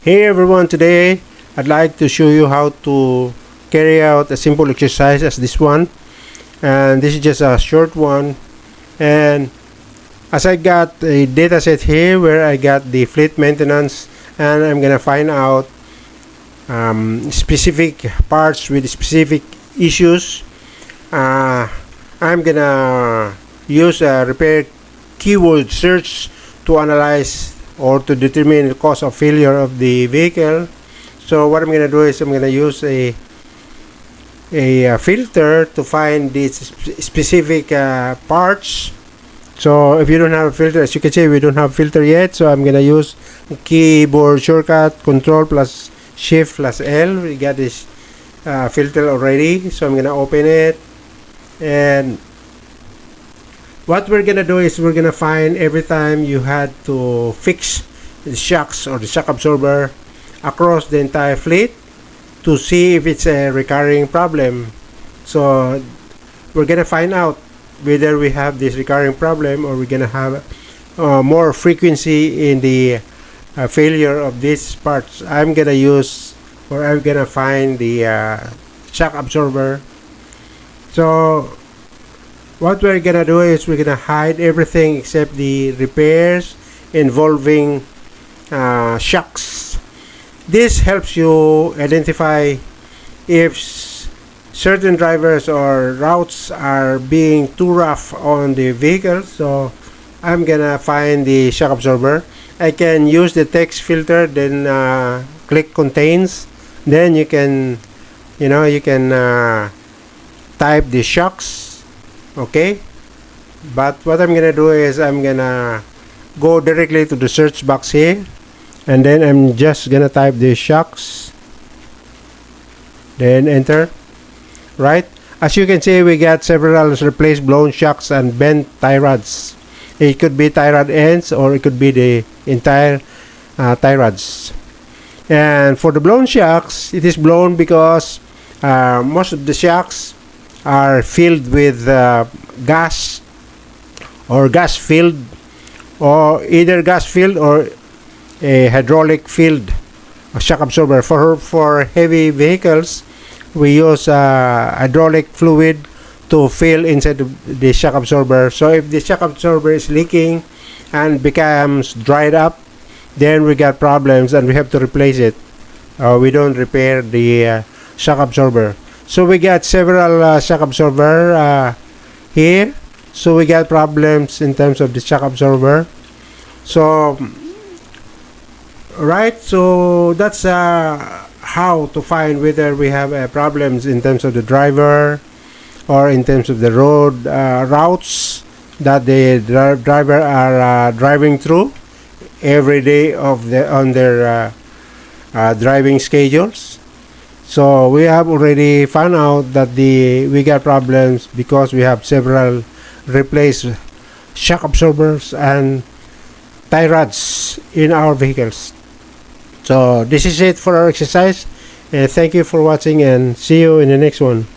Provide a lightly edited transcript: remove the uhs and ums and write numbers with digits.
Hey everyone, today I'd like to show you how to carry out a simple exercise as this one, and this is just a short one. And as I got a data set here where I got the fleet maintenance, and I'm gonna find out specific parts with specific issues. I'm gonna use a repair keyword search to analyze or to determine the cause of failure of the vehicle. So what I'm going to do is I'm going to use a filter to find these specific parts. So if you don't have a filter, as you can see, we don't have a filter yet. So I'm going to use keyboard shortcut Control plus Shift plus L. We got this filter already. So I'm going to open it, and what we're gonna do is we're gonna find every time you had to fix the shocks or the shock absorber across the entire fleet to see if it's a recurring problem. So we're gonna find out whether we have this recurring problem or we're gonna have more frequency in the failure of these parts. I'm gonna use, or I'm gonna find the shock absorber. So what we're gonna do is we're gonna hide everything except the repairs involving shocks. This helps you identify if certain drivers or routes are being too rough on the vehicle. So I'm gonna find the shock absorber. I can use the text filter, then click contains. Then you can type the shocks. Okay, but what I'm gonna do is I'm gonna go directly to the search box here, and then I'm just gonna type the shocks, then enter. Right, as you can see, we got several replaced blown shocks and bent tie rods. It could be tie rod ends or it could be the entire tie rods. And for the blown shocks, it is blown because most of the shocks are filled with gas or gas filled, or either gas filled or a hydraulic filled shock absorber. For heavy vehicles, we use hydraulic fluid to fill inside the shock absorber. So if the shock absorber is leaking and becomes dried up, then we got problems and we have to replace it. We don't repair the shock absorber. So we got several shock absorber here. So we got problems in terms of the shock absorber. So right, so that's how to find whether we have problems in terms of the driver or in terms of the road routes that the driver are driving through every day of on their driving schedules. So we have already found out that we got problems because we have several replaced shock absorbers and tie rods in our vehicles. So this is it for our exercise, and thank you for watching, and see you in the next one.